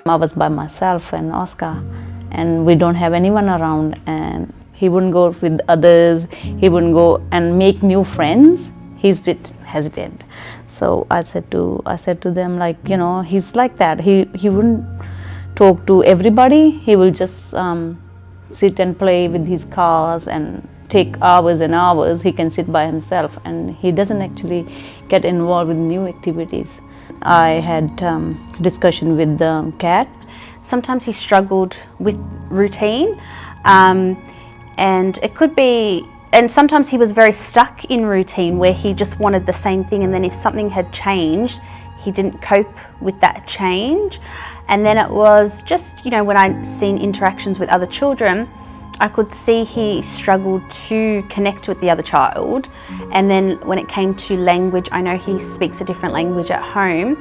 I was by myself and Oscar, and we don't have anyone around, and he wouldn't go with others, he wouldn't go and make new friends. He's a bit hesitant. So I said to them, like, you know, he's like that. He wouldn't talk to everybody. He will just sit and play with his cars and take hours and hours. He can sit by himself, and he doesn't actually get involved with new activities. I had discussion with Kat. Sometimes he struggled with routine, and it could be, and sometimes he was very stuck in routine where he just wanted the same thing, and then if something had changed, he didn't cope with that change. And then it was just, you know, when I'd seen interactions with other children, I could see he struggled to connect with the other child. And then when it came to language, I know he speaks a different language at home,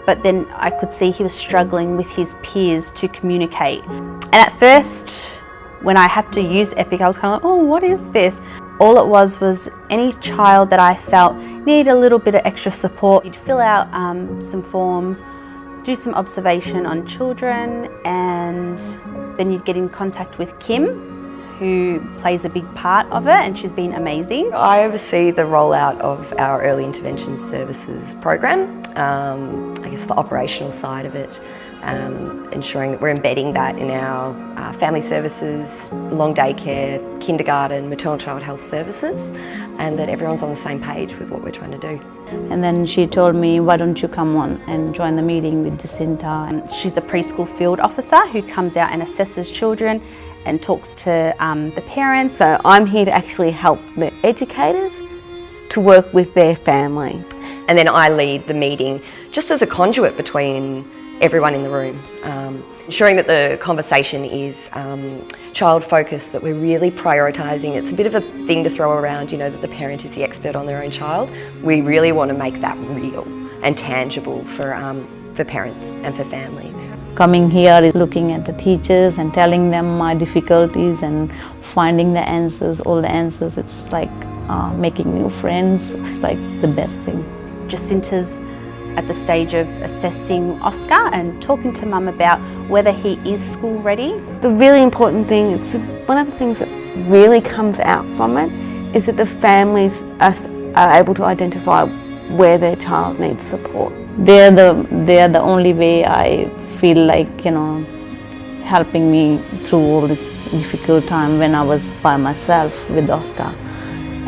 but then I could see he was struggling with his peers to communicate. And at first, when I had to use EPIC, I was kind of like, oh, what is this? All it was any child that I felt needed a little bit of extra support. You'd fill out some forms, do some observation on children, and then you'd get in contact with Kim, who plays a big part of it, and she's been amazing. I oversee the rollout of our early intervention services program, I guess the operational side of it, ensuring that we're embedding that in our family services, long day care, kindergarten, maternal child health services, and that everyone's on the same page with what we're trying to do. And then she told me, why don't you come on and join the meeting with Jacinta. She's a preschool field officer who comes out and assesses children and talks to the parents. So I'm here to actually help the educators to work with their family. And then I lead the meeting just as a conduit between everyone in the room, ensuring that the conversation is child-focused, that we're really prioritising. It's a bit of a thing to throw around, you know, that the parent is the expert on their own child. We really want to make that real and tangible for parents and for families. Coming here is looking at the teachers and telling them my difficulties and finding the answers, all the answers. It's like making new friends. It's like the best thing. Jacinta's at the stage of assessing Oscar and talking to Mum about whether he is school ready. The really important thing, it's one of the things that really comes out from it, is that the families are able to identify where their child needs support. They're the only way I feel like, you know, helping me through all this difficult time when I was by myself with Oscar.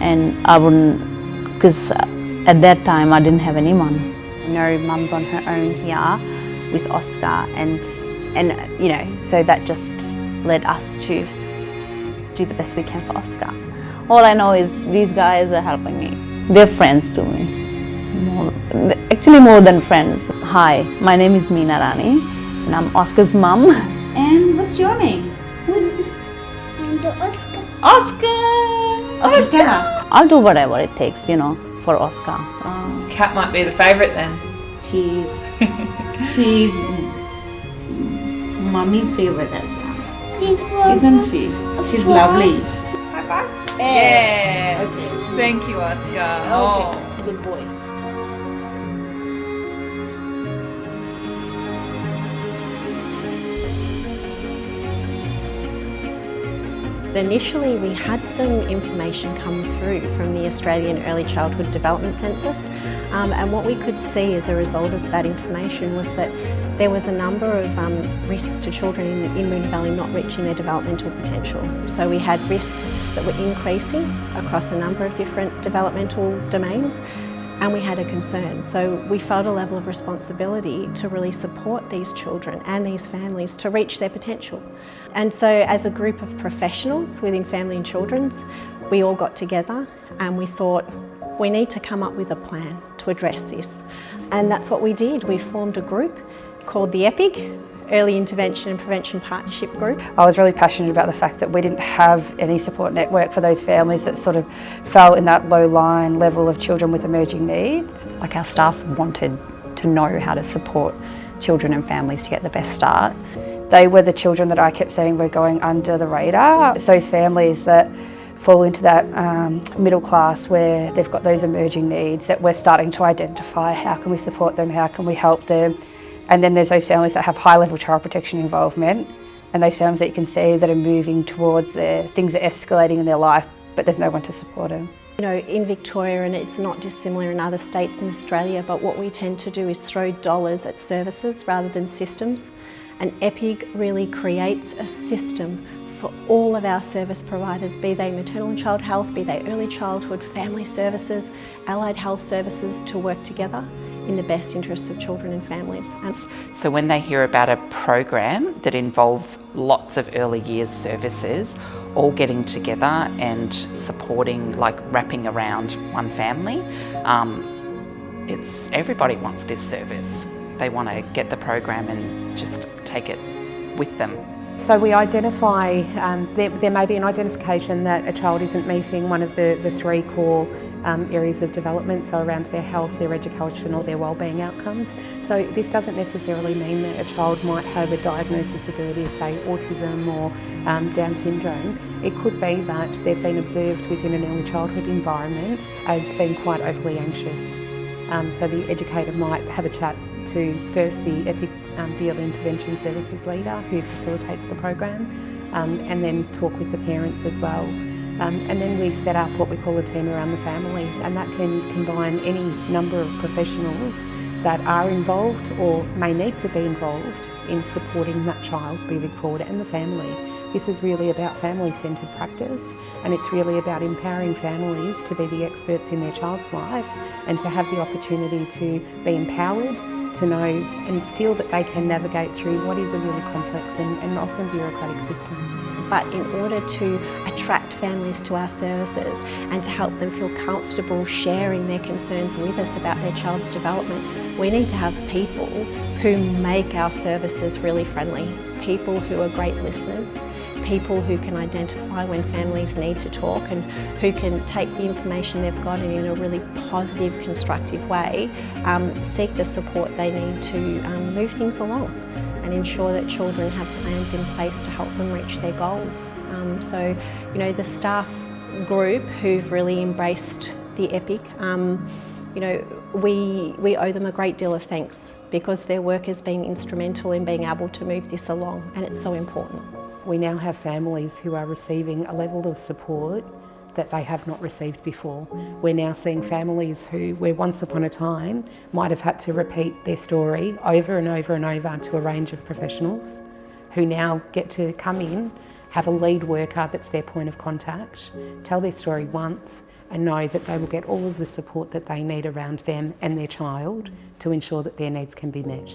And I wouldn't, because at that time I didn't have anyone. I know Mum's on her own here with Oscar, and you know, so that just led us to do the best we can for Oscar. All I know is these guys are helping me. They're friends to me, actually more than friends. Hi, my name is Meena Rani, and I'm Oscar's mum. And what's your name? Who is this? I'm the Oscar. Oscar! Okay, Oscar! I'll do whatever it takes, you know, for Oscar. Kat might be the favourite then. She's Mummy's favourite as well. Isn't she? She's lovely. High five? Yeah. Okay. Thank you, Oscar. Okay. Oh, good boy. Initially, we had some information come through from the Australian Early Childhood Development Census, and what we could see as a result of that information was that there was a number of risks to children in Moonee Valley not reaching their developmental potential. So we had risks that were increasing across a number of different developmental domains, and we had a concern. So we felt a level of responsibility to really support these children and these families to reach their potential. And so as a group of professionals within Family and Children's, we all got together and we thought, we need to come up with a plan to address this. And that's what we did. We formed a group called the EIPPG, Early Intervention and Prevention Partnership Group. I was really passionate about the fact that we didn't have any support network for those families that sort of fell in that low line level of children with emerging needs. Like, our staff wanted to know how to support children and families to get the best start. They were the children that I kept saying were going under the radar. It's those families that fall into that middle class where they've got those emerging needs that we're starting to identify. How can we support them? How can we help them? And then there's those families that have high level child protection involvement, and those families that you can see that are moving towards things are escalating in their life, but there's no one to support them. You know, in Victoria, and it's not dissimilar in other states in Australia, but what we tend to do is throw dollars at services rather than systems. And EIPPG really creates a system for all of our service providers, be they maternal and child health, be they early childhood, family services, allied health services, to work together in the best interests of children and families. So when they hear about a program that involves lots of early years services all getting together and supporting, like wrapping around one family, it's everybody wants this service. They want to get the program and just take it with them. So we identify, there may be an identification that a child isn't meeting one of the three core areas of development, so around their health, their education or their wellbeing outcomes. So this doesn't necessarily mean that a child might have a diagnosed disability, say autism or Down syndrome. It could be that they've been observed within an early childhood environment as being quite overly anxious. So the educator might have a chat to first the EIPPG the Early Intervention Services leader who facilitates the program, and then talk with the parents as well. And then we set up what we call a team around the family, and that can combine any number of professionals that are involved or may need to be involved in supporting that child moving forward and the family. This is really about family-centred practice, and it's really about empowering families to be the experts in their child's life and to have the opportunity to be empowered, to know and feel that they can navigate through what is a really complex and often bureaucratic system. But in order to attract families to our services and to help them feel comfortable sharing their concerns with us about their child's development, we need to have people who make our services really friendly, people who are great listeners, people who can identify when families need to talk and who can take the information they've got and in a really positive, constructive way, seek the support they need to move things along and ensure that children have plans in place to help them reach their goals. So, you know, the staff group who've really embraced the EIPPG, you know, we owe them a great deal of thanks because their work has been instrumental in being able to move this along, and it's so important. We now have families who are receiving a level of support that they have not received before. We're now seeing families who, where once upon a time, might have had to repeat their story over and over and over to a range of professionals, who now get to come in, have a lead worker that's their point of contact, tell their story once, and know that they will get all of the support that they need around them and their child to ensure that their needs can be met.